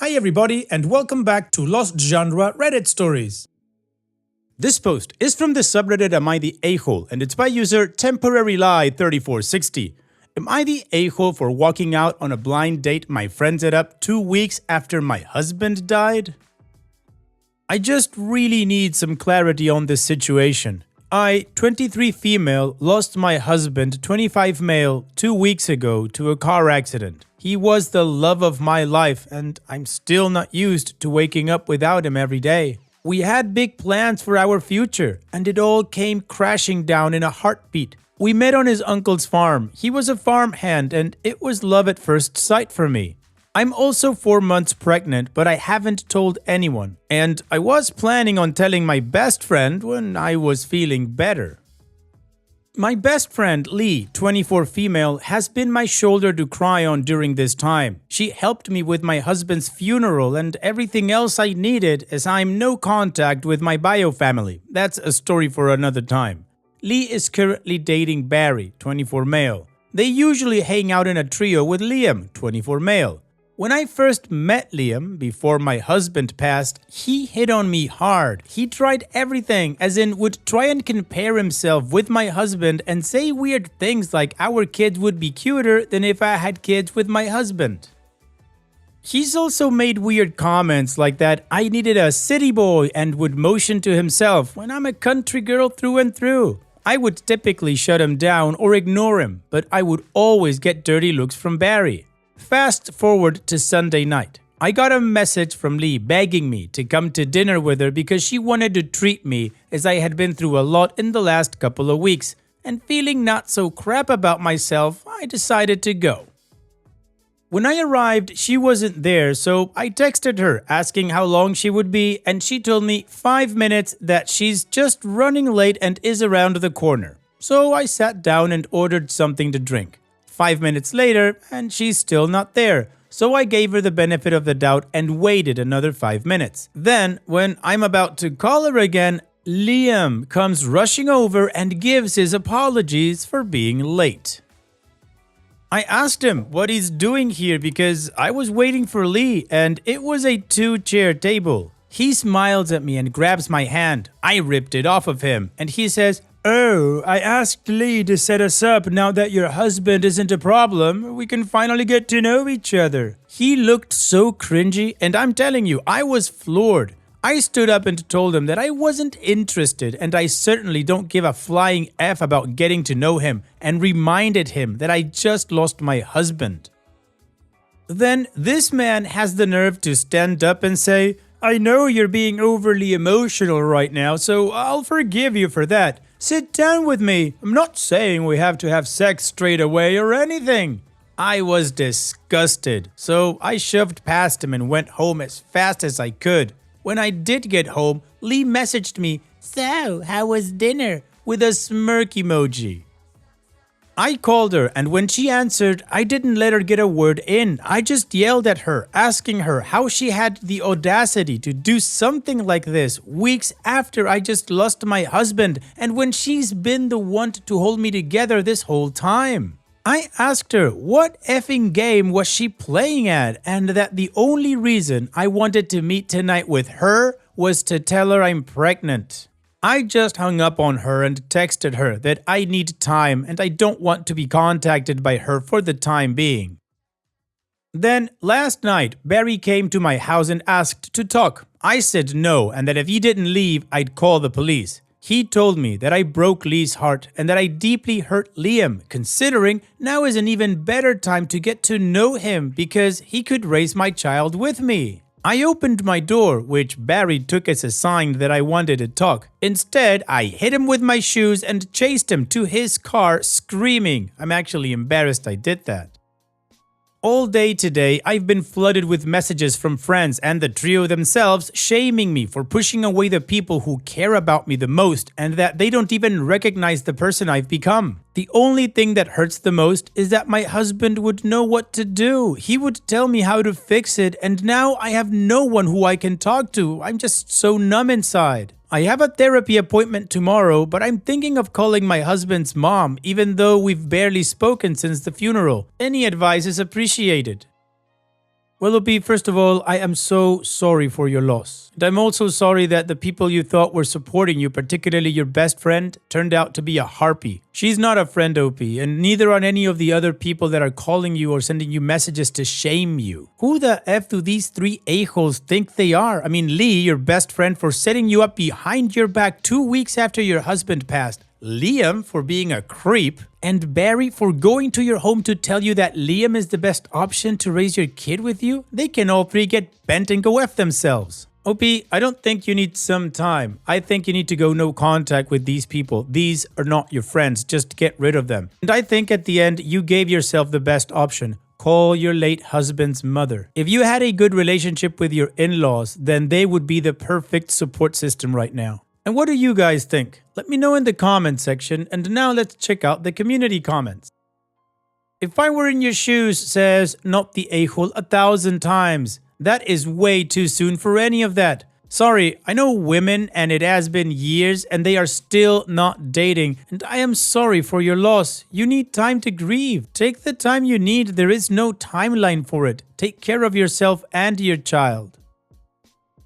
Hi everybody and welcome back to Lost Genre Reddit Stories. This post is from the subreddit Am I the A-hole and it's by user TemporaryLie3460. Am I the a-hole for walking out on a blind date my friend set up 2 weeks after my husband died? I just really need some clarity on this situation. I, 23 female, lost my husband, 25 male, 2 weeks ago to a car accident. He was the love of my life and I'm still not used to waking up without him every day. We had big plans for our future and it all came crashing down in a heartbeat. We met on his uncle's farm. He was a farmhand and it was love at first sight for me. I'm also 4 months pregnant, but I haven't told anyone. And I was planning on telling my best friend when I was feeling better. My best friend, Lee, 24 female, has been my shoulder to cry on during this time. She helped me with my husband's funeral and everything else I needed as I'm no contact with my bio family. That's a story for another time. Lee is currently dating Barry, 24 male. They usually hang out in a trio with Liam, 24 male. When I first met Liam, before my husband passed, he hit on me hard. He tried everything, as in would try and compare himself with my husband and say weird things like our kids would be cuter than if I had kids with my husband. He's also made weird comments like that I needed a city boy and would motion to himself when I'm a country girl through and through. I would typically shut him down or ignore him, but I would always get dirty looks from Barry. Fast forward to Sunday night. I got a message from Lee begging me to come to dinner with her because she wanted to treat me as I had been through a lot in the last couple of weeks, and feeling not so crap about myself, I decided to go. When I arrived, she wasn't there, so I texted her asking how long she would be, and she told me 5 minutes that she's just running late and is around the corner. So I sat down and ordered something to drink. 5 minutes later, and she's still not there, so I gave her the benefit of the doubt and waited another 5 minutes. Then, when I'm about to call her again, Liam comes rushing over and gives his apologies for being late. I asked him what he's doing here because I was waiting for Lee and it was a 2-chair table. He smiles at me and grabs my hand. I ripped it off of him and he says, "Oh, I asked Lee to set us up now that your husband isn't a problem. We can finally get to know each other." He looked so cringy and I'm telling you, I was floored. I stood up and told him that I wasn't interested and I certainly don't give a flying F about getting to know him and reminded him that I just lost my husband. Then this man has the nerve to stand up and say, "I know you're being overly emotional right now, so I'll forgive you for that. Sit down with me. I'm not saying we have to have sex straight away or anything." I was disgusted, so I shoved past him and went home as fast as I could. When I did get home, Lee messaged me, "So, how was dinner?" with a smirk emoji. I called her and when she answered, I didn't let her get a word in. I just yelled at her, asking her how she had the audacity to do something like this weeks after I just lost my husband and when she's been the one to hold me together this whole time. I asked her what effing game was she playing at and that the only reason I wanted to meet tonight with her was to tell her I'm pregnant. I just hung up on her and texted her that I need time and I don't want to be contacted by her for the time being. Then, last night, Barry came to my house and asked to talk. I said no and that if he didn't leave, I'd call the police. He told me that I broke Lee's heart and that I deeply hurt Liam, considering now is an even better time to get to know him because he could raise my child with me. I opened my door, which Barry took as a sign that I wanted to talk. Instead, I hit him with my shoes and chased him to his car screaming. I'm actually embarrassed I did that. All day today, I've been flooded with messages from friends and the trio themselves shaming me for pushing away the people who care about me the most and that they don't even recognize the person I've become. The only thing that hurts the most is that my husband would know what to do. He would tell me how to fix it and now I have no one who I can talk to. I'm just so numb inside. I have a therapy appointment tomorrow, but I'm thinking of calling my husband's mom, even though we've barely spoken since the funeral. Any advice is appreciated. Well, Opi, first of all, I am so sorry for your loss. And I'm also sorry that the people you thought were supporting you, particularly your best friend, turned out to be a harpy. She's not a friend, Opi, and neither are any of the other people that are calling you or sending you messages to shame you. Who the F do these three a-holes think they are? I mean, Lee, your best friend, for setting you up behind your back 2 weeks after your husband passed. Liam for being a creep, and Barry for going to your home to tell you that Liam is the best option to raise your kid with you. They can all three get bent and go F themselves. OP, I don't think you need some time. I think you need to go no contact with these people. These are not your friends. Just get rid of them. And I think at the end, you gave yourself the best option. Call your late husband's mother. If you had a good relationship with your in-laws, then they would be the perfect support system right now. And what do you guys think? Let me know in the comment section, and now let's check out the community comments. If I were in your shoes says, not the a-hole 1,000 times. That is way too soon for any of that. Sorry, I know women and it has been years and they are still not dating, and I am sorry for your loss. You need time to grieve. Take the time you need. There is no timeline for it. Take care of yourself and your child.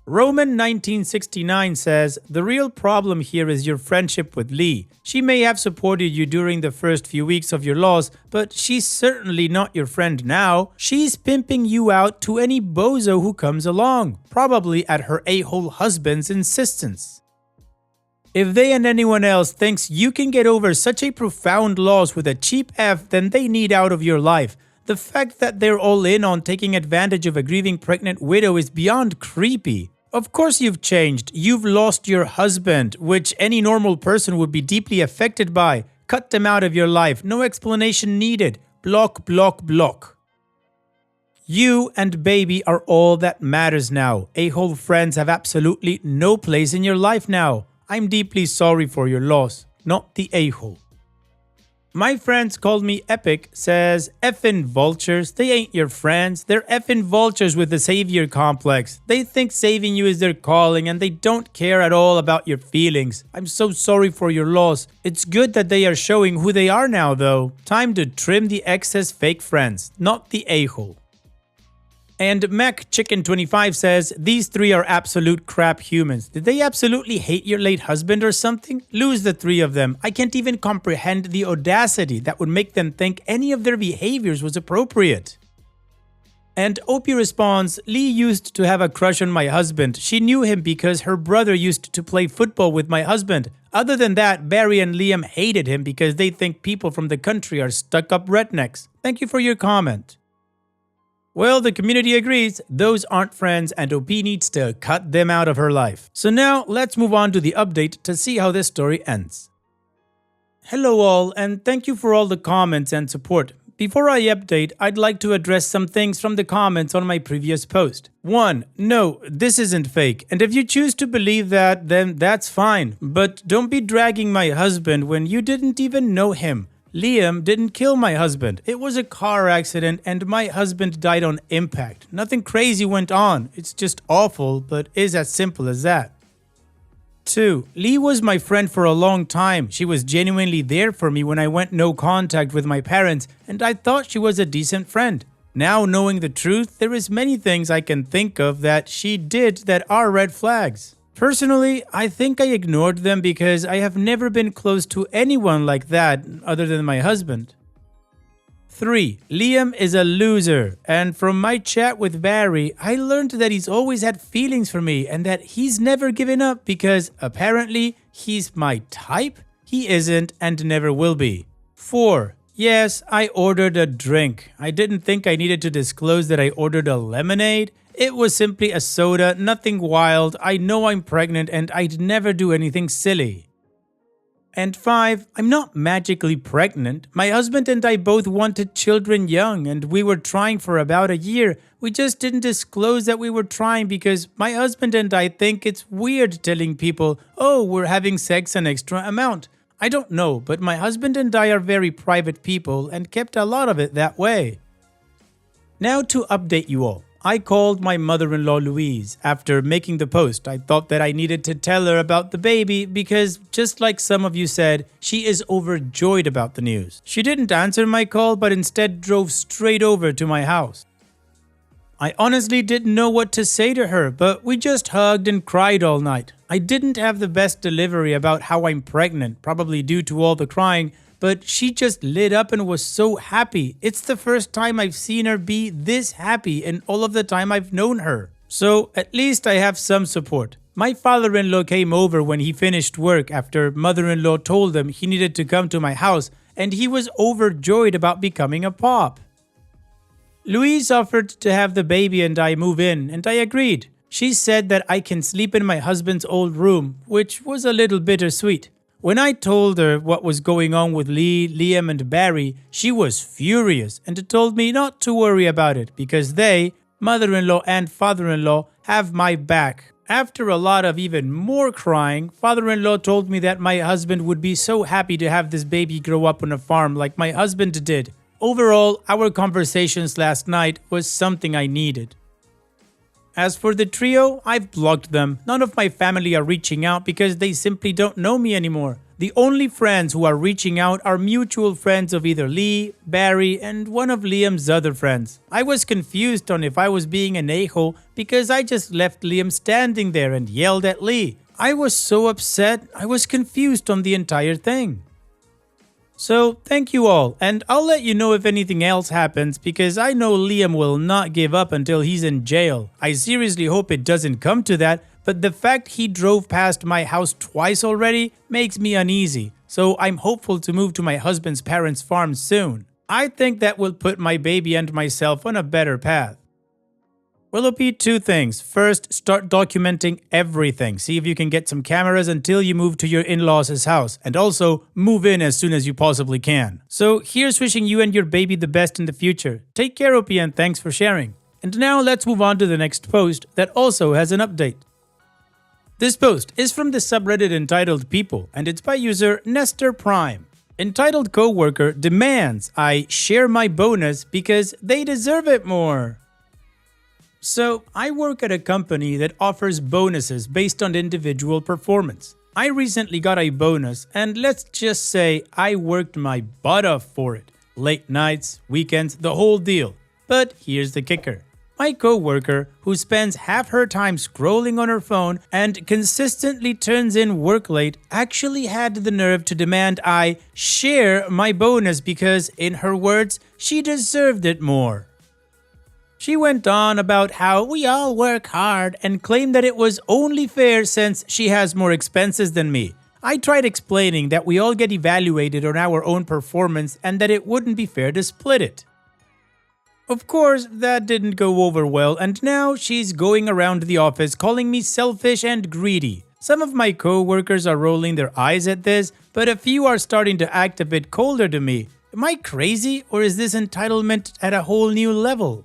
Roman 1969 says, the real problem here is your friendship with Lee. She may have supported you during the first few weeks of your loss, but she's certainly not your friend now. She's pimping you out to any bozo who comes along, probably at her a-hole husband's insistence. If they and anyone else thinks you can get over such a profound loss with a cheap F, then they need out of your life. The fact that they're all in on taking advantage of a grieving pregnant widow is beyond creepy. Of course you've changed. You've lost your husband, which any normal person would be deeply affected by. Cut them out of your life. No explanation needed. Block, block, block. You and baby are all that matters now. A-hole friends have absolutely no place in your life now. I'm deeply sorry for your loss, not the a-hole. My friends called me epic says, effing vultures, they ain't your friends. They're effing vultures with the savior complex. They think saving you is their calling and they don't care at all about your feelings. I'm so sorry for your loss. It's good that they are showing who they are now though. Time to trim the excess fake friends, not the a-hole. And MacChicken25 says, these three are absolute crap humans. Did they absolutely hate your late husband or something? Lose the three of them. I can't even comprehend the audacity that would make them think any of their behaviors was appropriate. And Opie responds, Lee used to have a crush on my husband. She knew him because her brother used to play football with my husband. Other than that, Barry and Liam hated him because they think people from the country are stuck-up rednecks. Thank you for your comment. Well, the community agrees, those aren't friends and OP needs to cut them out of her life. So now, let's move on to the update to see how this story ends. Hello all, and thank you for all the comments and support. Before I update, I'd like to address some things from the comments on my previous post. 1. No, this isn't fake, and if you choose to believe that, then that's fine. But don't be dragging my husband when you didn't even know him. Liam didn't kill my husband. It was a car accident and my husband died on impact. Nothing crazy went on. It's just awful, but is as simple as that. 2. Lee was my friend for a long time. She was genuinely there for me when I went no contact with my parents, and I thought she was a decent friend. Now knowing the truth, there is many things I can think of that she did that are red flags. Personally, I think I ignored them because I have never been close to anyone like that other than my husband. 3. Liam is a loser, and from my chat with Barry, I learned that he's always had feelings for me and that he's never given up because apparently he's my type. He isn't and never will be. 4. Yes, I ordered a drink. I didn't think I needed to disclose that I ordered a lemonade. It was simply a soda, nothing wild. I know I'm pregnant and I'd never do anything silly. And 5, I'm not magically pregnant. My husband and I both wanted children young and we were trying for about a year. We just didn't disclose that we were trying because my husband and I think it's weird telling people, oh, we're having sex an extra amount. I don't know, but my husband and I are very private people and kept a lot of it that way. Now to update you all. I called my mother-in-law Louise. After making the post, I thought that I needed to tell her about the baby because, just like some of you said, she is overjoyed about the news. She didn't answer my call but instead drove straight over to my house. I honestly didn't know what to say to her, but we just hugged and cried all night. I didn't have the best delivery about how I'm pregnant, probably due to all the crying, but she just lit up and was so happy. It's the first time I've seen her be this happy in all of the time I've known her. So at least I have some support. My father-in-law came over when he finished work after mother-in-law told him he needed to come to my house, and he was overjoyed about becoming a pop. Louise offered to have the baby and I move in, and I agreed. She said that I can sleep in my husband's old room, which was a little bittersweet. When I told her what was going on with Lee, Liam, and Barry, she was furious and told me not to worry about it because they, mother-in-law and father-in-law, have my back. After a lot of even more crying, father-in-law told me that my husband would be so happy to have this baby grow up on a farm like my husband did. Overall, our conversations last night was something I needed. As for the trio, I've blocked them. None of my family are reaching out because they simply don't know me anymore. The only friends who are reaching out are mutual friends of either Lee, Barry, and one of Liam's other friends. I was confused on if I was being an a-hole because I just left Liam standing there and yelled at Lee. I was so upset, I was confused on the entire thing. So, thank you all, and I'll let you know if anything else happens because I know Liam will not give up until he's in jail. I seriously hope it doesn't come to that, but the fact he drove past my house twice already makes me uneasy, so I'm hopeful to move to my husband's parents' farm soon. I think that will put my baby and myself on a better path. Well, it'll be two things. First, start documenting everything. See if you can get some cameras until you move to your in-laws' house. And also, move in as soon as you possibly can. So, here's wishing you and your baby the best in the future. Take care, OP, and thanks for sharing. And now, let's move on to the next post that also has an update. This post is from the subreddit entitled People, and it's by user Nestor Prime. Entitled coworker demands I share my bonus because they deserve it more. So, I work at a company that offers bonuses based on individual performance. I recently got a bonus, and let's just say I worked my butt off for it. Late nights, weekends, the whole deal. But here's the kicker. My coworker, who spends half her time scrolling on her phone and consistently turns in work late, actually had the nerve to demand I share my bonus because, in her words, she deserved it more. She went on about how we all work hard and claimed that it was only fair since she has more expenses than me. I tried explaining that we all get evaluated on our own performance and that it wouldn't be fair to split it. Of course, that didn't go over well, and now she's going around the office calling me selfish and greedy. Some of my co-workers are rolling their eyes at this, but a few are starting to act a bit colder to me. Am I crazy, or is this entitlement at a whole new level?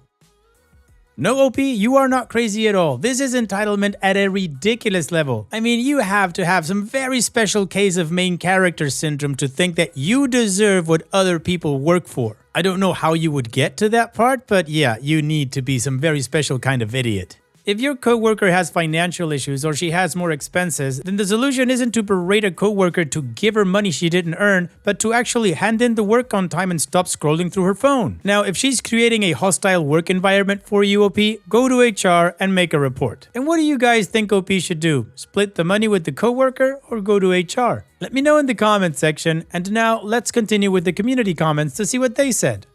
No, OP, you are not crazy at all. This is entitlement at a ridiculous level. I mean, you have to have some very special case of main character syndrome to think that you deserve what other people work for. I don't know how you would get to that part, but yeah, you need to be some very special kind of idiot. If your coworker has financial issues or she has more expenses, then the solution isn't to berate a coworker to give her money she didn't earn, but to actually hand in the work on time and stop scrolling through her phone. Now, if she's creating a hostile work environment for you, OP, go to HR and make a report. And what do you guys think OP should do? Split the money with the coworker or go to HR? Let me know in the comments section, and now let's continue with the community comments to see what they said.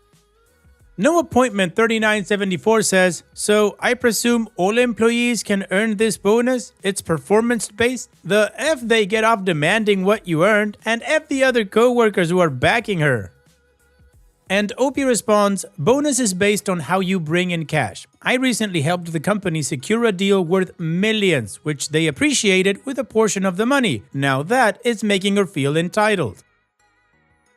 No Appointment 3974 says, so I presume all employees can earn this bonus? It's performance-based? The F they get off demanding what you earned, and F the other co-workers who are backing her. And OP responds, bonus is based on how you bring in cash. I recently helped the company secure a deal worth millions, which they appreciated with a portion of the money. Now that is making her feel entitled.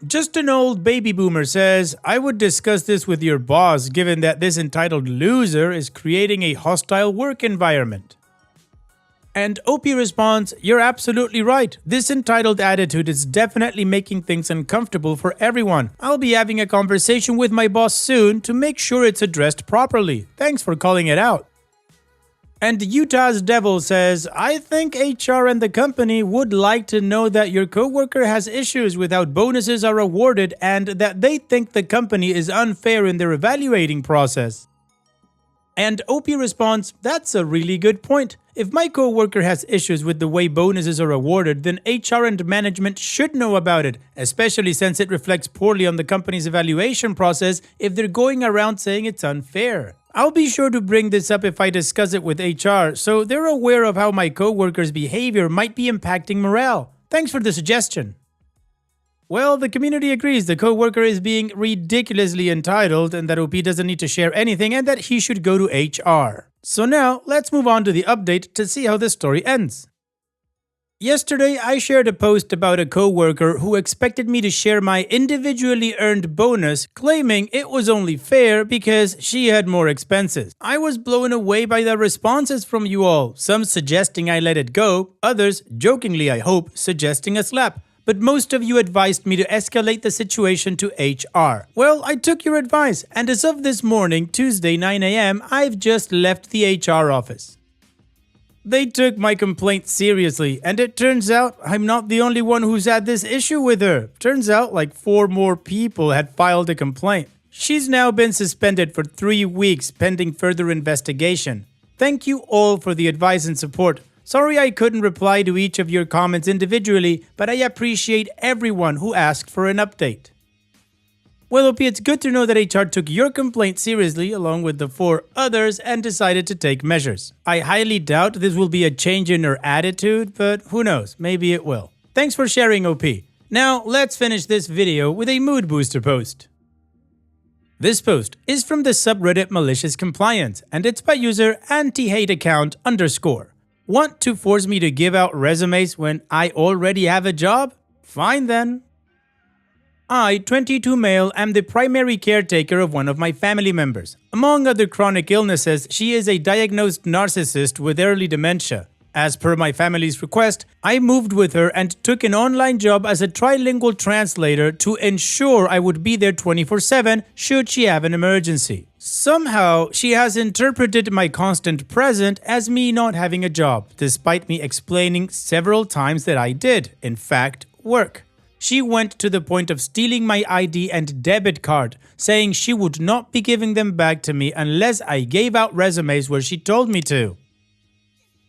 Just an old baby boomer says, I would discuss this with your boss given that this entitled loser is creating a hostile work environment. And OP responds, you're absolutely right. This entitled attitude is definitely making things uncomfortable for everyone. I'll be having a conversation with my boss soon to make sure it's addressed properly. Thanks for calling it out. And Utah's Devil says, I think HR and the company would like to know that your coworker has issues with how bonuses are awarded and that they think the company is unfair in their evaluating process. And OP responds, "That's a really good point. If my coworker has issues with the way bonuses are awarded, then HR and management should know about it, especially since it reflects poorly on the company's evaluation process if they're going around saying it's unfair. I'll be sure to bring this up if I discuss it with HR, so they're aware of how my coworker's behavior might be impacting morale. Thanks for the suggestion." Well, the community agrees the coworker is being ridiculously entitled and that OP doesn't need to share anything and that he should go to HR. So now, let's move on to the update to see how this story ends. Yesterday, I shared a post about a coworker who expected me to share my individually earned bonus, claiming it was only fair because she had more expenses. I was blown away by the responses from you all, some suggesting I let it go, others, jokingly I hope, suggesting a slap. But most of you advised me to escalate the situation to HR. Well, I took your advice, and as of this morning, Tuesday 9 a.m., I've just left the HR office. They took my complaint seriously, and it turns out I'm not the only one who's had this issue with her. Turns out like 4 more people had filed a complaint. She's now been suspended for 3 weeks pending further investigation. Thank you all for the advice and support. Sorry I couldn't reply to each of your comments individually, but I appreciate everyone who asked for an update. Well, OP, it's good to know that HR took your complaint seriously along with the 4 others and decided to take measures. I highly doubt this will be a change in her attitude, but who knows, maybe it will. Thanks for sharing, OP. Now, let's finish this video with a mood booster post. This post is from the subreddit Malicious Compliance, and it's by user anti-hate_account_. Want to force me to give out resumes when I already have a job? Fine then. I, 22 male, am the primary caretaker of one of my family members. Among other chronic illnesses, she is a diagnosed narcissist with early dementia. As per my family's request, I moved with her and took an online job as a trilingual translator to ensure I would be there 24/7 should she have an emergency. Somehow, she has interpreted my constant present as me not having a job, despite me explaining several times that I did, in fact, work. She went to the point of stealing my ID and debit card, saying she would not be giving them back to me unless I gave out resumes where she told me to.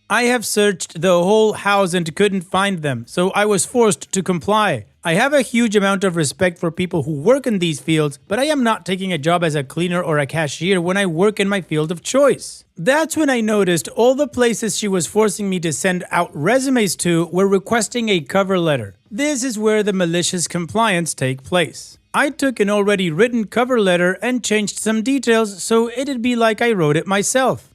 I have searched the whole house and couldn't find them, so I was forced to comply. I have a huge amount of respect for people who work in these fields, but I am not taking a job as a cleaner or a cashier when I work in my field of choice. That's when I noticed all the places she was forcing me to send out resumes to were requesting a cover letter. This is where the malicious compliance take place. I took an already written cover letter and changed some details so it'd be like I wrote it myself.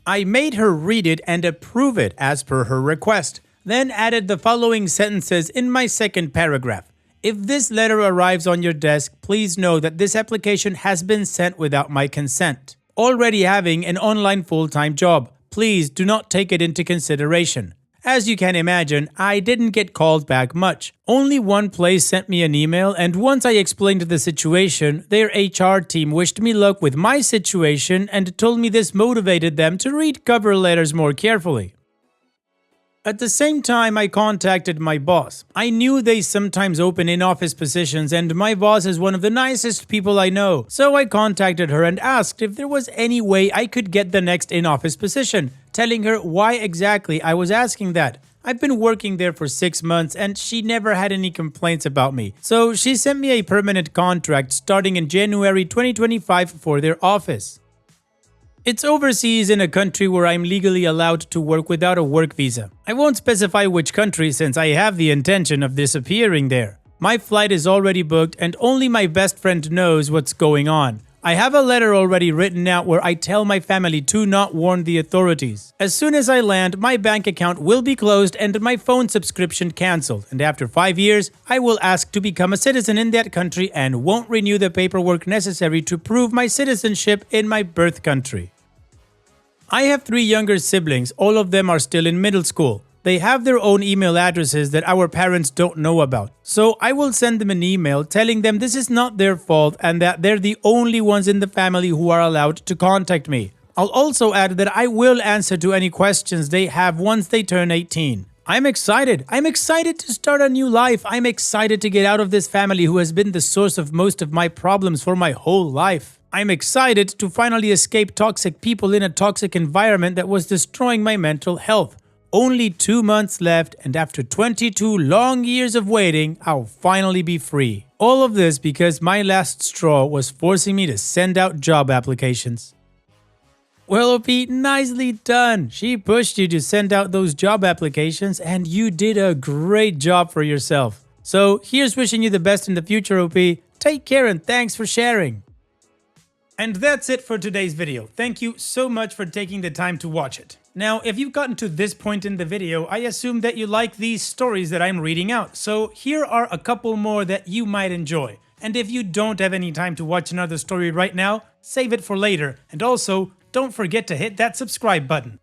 I made her read it and approve it as per her request, then added the following sentences in my second paragraph. If this letter arrives on your desk, please know that this application has been sent without my consent. Already having an online full-time job, please do not take it into consideration. As you can imagine, I didn't get called back much. Only one place sent me an email, and once I explained the situation, their HR team wished me luck with my situation and told me this motivated them to read cover letters more carefully. At the same time, I contacted my boss. I knew they sometimes open in-office positions and my boss is one of the nicest people I know. So I contacted her and asked if there was any way I could get the next in-office position, telling her why exactly I was asking that. I've been working there for 6 months and she never had any complaints about me. So she sent me a permanent contract starting in January 2025 for their office. It's overseas in a country where I'm legally allowed to work without a work visa. I won't specify which country since I have the intention of disappearing there. My flight is already booked and only my best friend knows what's going on. I have a letter already written out where I tell my family to not warn the authorities. As soon as I land, my bank account will be closed and my phone subscription cancelled, and after 5 years, I will ask to become a citizen in that country and won't renew the paperwork necessary to prove my citizenship in my birth country. I have 3 younger siblings, all of them are still in middle school. They have their own email addresses that our parents don't know about. So I will send them an email telling them this is not their fault and that they're the only ones in the family who are allowed to contact me. I'll also add that I will answer to any questions they have once they turn 18. I'm excited. I'm excited to start a new life. I'm excited to get out of this family who has been the source of most of my problems for my whole life. I'm excited to finally escape toxic people in a toxic environment that was destroying my mental health. Only 2 months left, and after 22 long years of waiting, I'll finally be free. All of this because my last straw was forcing me to send out job applications. Well, OP, nicely done. She pushed you to send out those job applications, and you did a great job for yourself. So here's wishing you the best in the future, OP. Take care and thanks for sharing. And that's it for today's video. Thank you so much for taking the time to watch it. Now, if you've gotten to this point in the video, I assume that you like these stories that I'm reading out. So here are a couple more that you might enjoy. And if you don't have any time to watch another story right now, save it for later. And also, don't forget to hit that subscribe button.